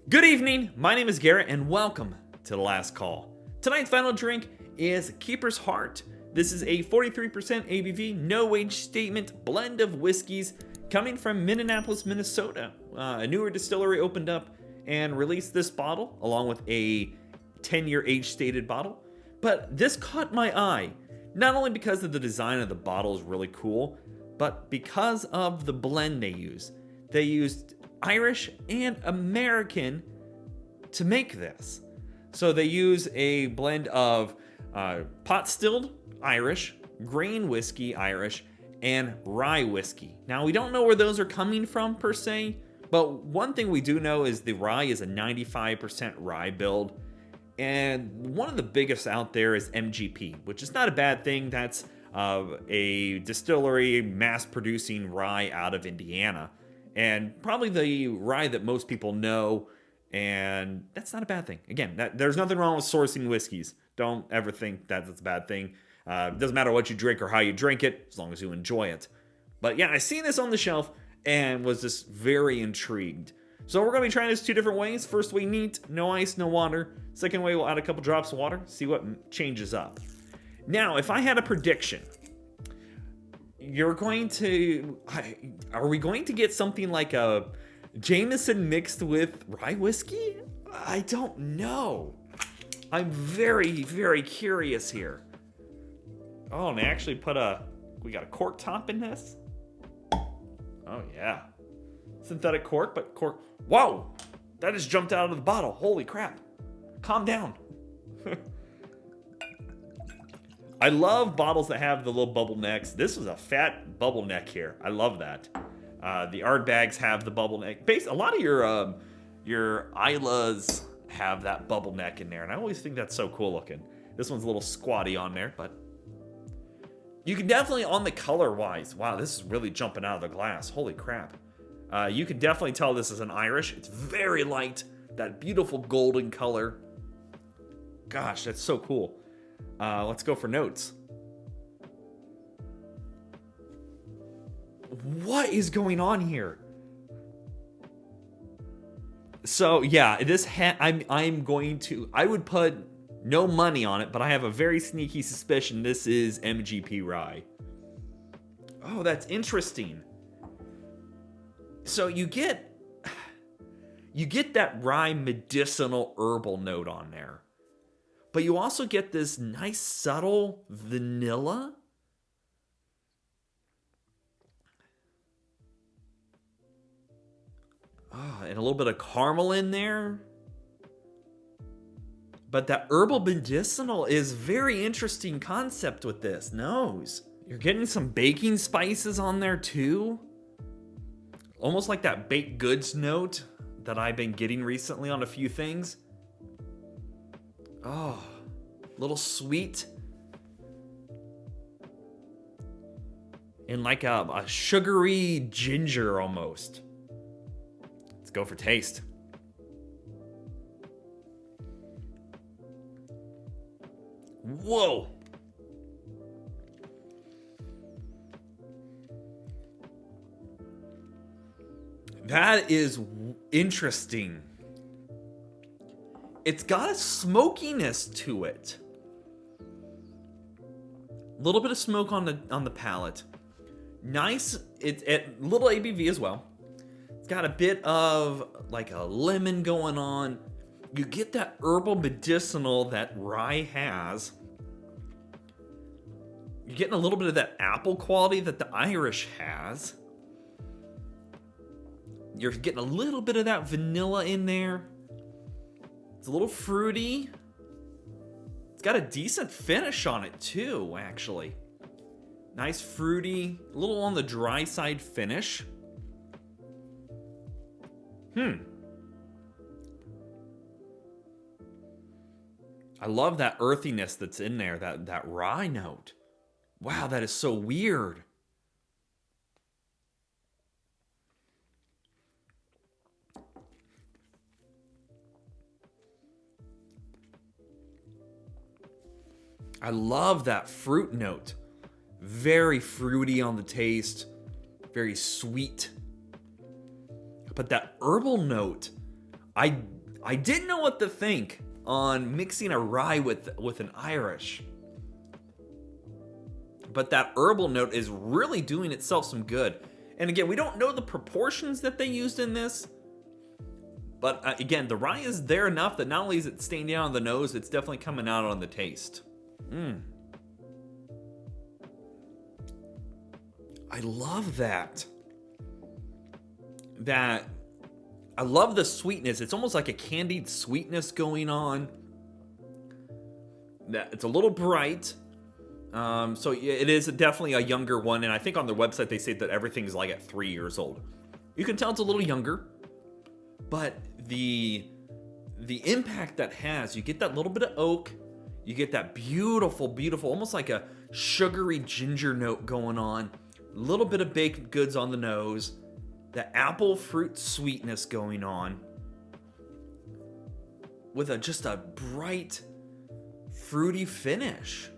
Good evening, my name is Garrett and welcome to The Last Call. Tonight's final drink is Keeper's Heart. This is a 43% ABV, no age statement blend of whiskeys coming from Minneapolis, Minnesota. A newer distillery opened up and released this bottle along with a 10-year age stated bottle. But this caught my eye, not only because of the design of the bottle is really cool, but because of the blend they use. They used Irish and American to make this. So they use a blend of pot stilled Irish, grain whiskey Irish, and rye whiskey. Now we don't know where those are coming from per se, but one thing we do know is the rye is a 95% rye build. And one of the biggest out there is MGP, which is not a bad thing. That's a distillery mass producing rye out of Indiana. And probably the rye that most people know, and that's not a bad thing. Again, there's nothing wrong with sourcing whiskeys. Don't ever think that that's a bad thing. It doesn't matter what you drink or how you drink it, as long as you enjoy it. But yeah, I seen this on the shelf and was just very intrigued. So we're going to be trying this two different ways. First way, neat, no ice, no water. Second way, we'll add a couple drops of water, see what changes up. Now, if I had a prediction, are we going to get something like a Jameson mixed with rye whiskey? I don't know. I'm very, very curious here. Oh, and they actually we got a cork top in this? Oh yeah. Synthetic cork, but cork. Whoa! That just jumped out of the bottle. Holy crap. Calm down. I love bottles that have the little bubble necks. This was a fat bubble neck here. I love that. The Ardbegs have the bubble neck. A lot of your Islas have that bubble neck in there, and I always think that's so cool looking. This one's a little squatty on there, but you can definitely, on the color-wise, wow, this is really jumping out of the glass. Holy crap. You can definitely tell this is an Irish. It's very light, that beautiful golden color. Gosh, that's so cool. Let's go for notes. What is going on here? So yeah, I would put no money on it, but I have a very sneaky suspicion this is MGP rye. Oh, that's interesting. So you get that rye medicinal herbal note on there. But you also get this nice subtle vanilla. Oh, and a little bit of caramel in there. But that herbal medicinal is very interesting concept with this nose. You're getting some baking spices on there too. Almost like that baked goods note that I've been getting recently on a few things. Oh, a little sweet. And like a sugary ginger almost. Let's go for taste. Whoa. That is interesting. It's got a smokiness to it. A little bit of smoke on the palate. Nice. It's at little ABV as well. It's got a bit of like a lemon going on. You get that herbal medicinal that rye has. You're getting a little bit of that apple quality that the Irish has. You're getting a little bit of that vanilla in there. It's a little fruity. It's got a decent finish on it too, actually. Nice fruity, a little on the dry side finish. I love that earthiness that's in there, that rye note. Wow, that is so weird. I love that fruit note. Very fruity on the taste. Very sweet. But that herbal note, I I didn't know what to think on mixing a rye with an Irish. But that herbal note is really doing itself some good. And again, we don't know the proportions that they used in this. But again, the rye is there enough that not only is it staying down on the nose, it's definitely coming out on the taste. I love that. I love the sweetness. It's almost like a candied sweetness going on. That it's a little bright. So it is definitely a younger one, and I think on their website they say that everything's like at 3 years old. You can tell it's a little younger, but the impact that has, you get that little bit of oak, you get that beautiful, almost like a sugary ginger note going on, a little bit of baked goods on the nose, the apple fruit sweetness going on, with just a bright, fruity finish.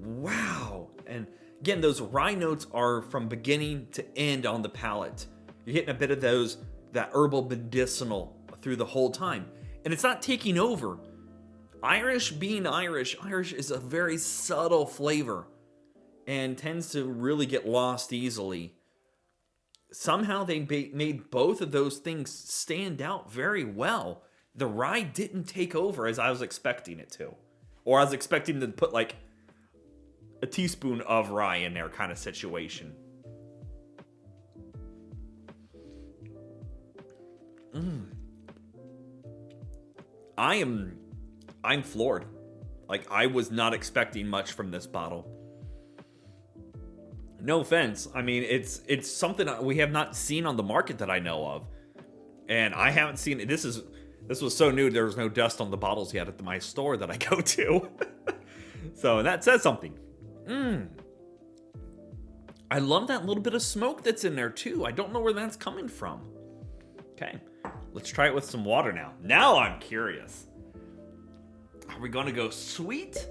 Wow. And again, those rye notes are from beginning to end on the palate. You're getting a bit of that herbal medicinal through the whole time. And it's not taking over. Irish is a very subtle flavor and tends to really get lost easily. Somehow they made both of those things stand out very well. The rye didn't take over as I was expecting it to. Or I was expecting to put like a teaspoon of rye in there kind of situation. I'm floored. Like, I was not expecting much from this bottle. No offense. I mean, it's something we have not seen on the market that I know of. And I haven't seen it. This was so new, there was no dust on the bottles yet at my store that I go to. So that says something. I love that little bit of smoke that's in there too. I don't know where that's coming from. Okay, let's try it with some water now. Now I'm curious. Are we going to go sweet?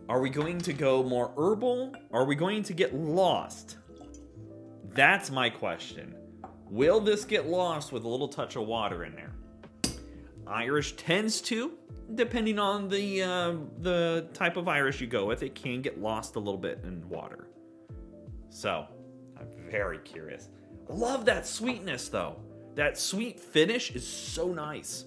Are we going to go more herbal? Are we going to get lost? That's my question. Will this get lost with a little touch of water in there? Irish tends to, depending on the type of Irish you go with, it can get lost a little bit in water. So, I'm very curious. Love that sweetness though. That sweet finish is so nice.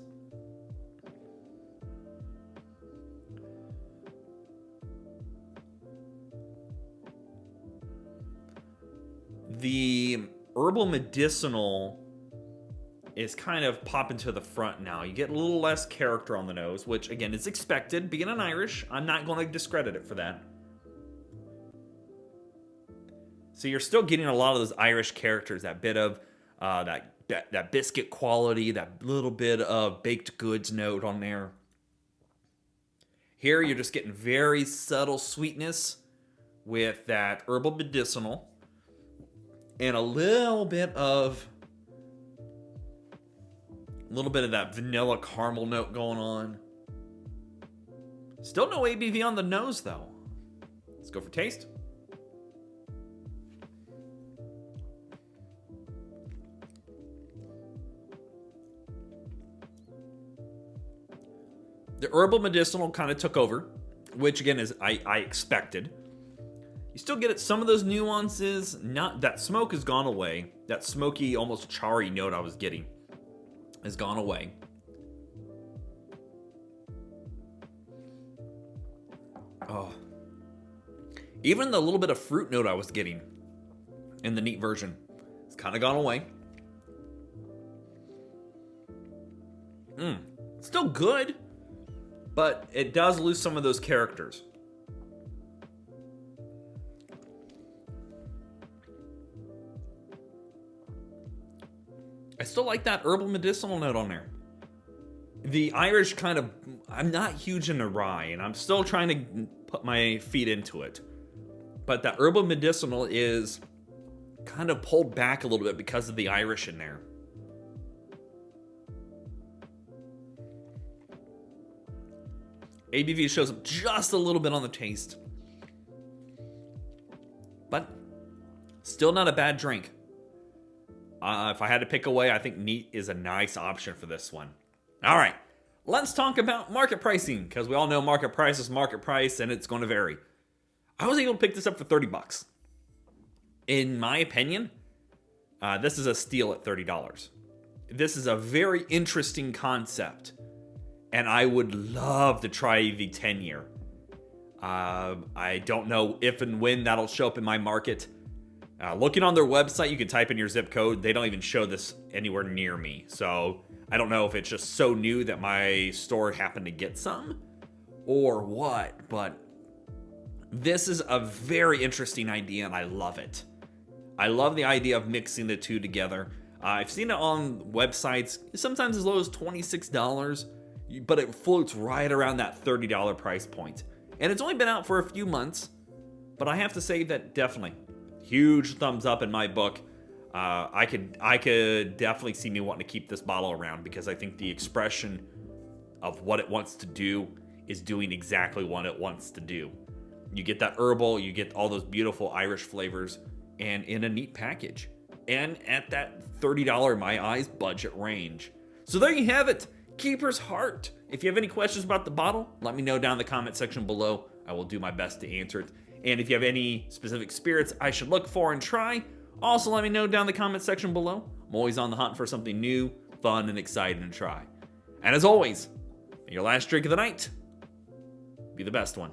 The herbal medicinal is kind of popping to the front now. You get a little less character on the nose, which again is expected. Being an Irish, I'm not going to discredit it for that. So you're still getting a lot of those Irish characters, that bit of that biscuit quality, that little bit of baked goods note on there. Here you're just getting very subtle sweetness with that herbal medicinal and a little bit of that vanilla caramel note going on. Still no ABV on the nose though. Let's go for taste. The herbal medicinal kind of took over, which again is I expected. You still get some of those nuances. Not that smoke has gone away. That smoky, almost charry note I was getting has gone away. Oh, even the little bit of fruit note I was getting in the neat version, it's kind of gone away. Still good, but it does lose some of those characters. I still like that herbal medicinal note on there. The Irish I'm not huge into rye, and I'm still trying to put my feet into it. But that herbal medicinal is kind of pulled back a little bit because of the Irish in there. ABV shows up just a little bit on the taste. But still not a bad drink. If I had to pick away, I think neat is a nice option for this one. All right, let's talk about market pricing, because we all know market price is market price and it's going to vary. I was able to pick this up for 30 bucks. In my opinion, this is a steal at $30. This is a very interesting concept, and I would love to try the 10-year. I don't know if and when that'll show up in my market. Looking on their website, you can type in your zip code. They don't even show this anywhere near me. So I don't know if it's just so new that my store happened to get some or what, but this is a very interesting idea and I love it. I love the idea of mixing the two together. I've seen it on websites, sometimes as low as $26, but it floats right around that $30 price point. And it's only been out for a few months, but I have to say that definitely huge thumbs up in my book. I could definitely see me wanting to keep this bottle around because I think the expression of what it wants to do is doing exactly what it wants to do. You get that herbal, you get all those beautiful Irish flavors, and in a neat package. And at that $30, my eyes, budget range. So there you have it, Keeper's Heart. If you have any questions about the bottle, let me know down in the comment section below. I will do my best to answer it. And if you have any specific spirits I should look for and try, also let me know down in the comment section below. I'm always on the hunt for something new, fun, and exciting to try. And as always, may your last drink of the night be the best one.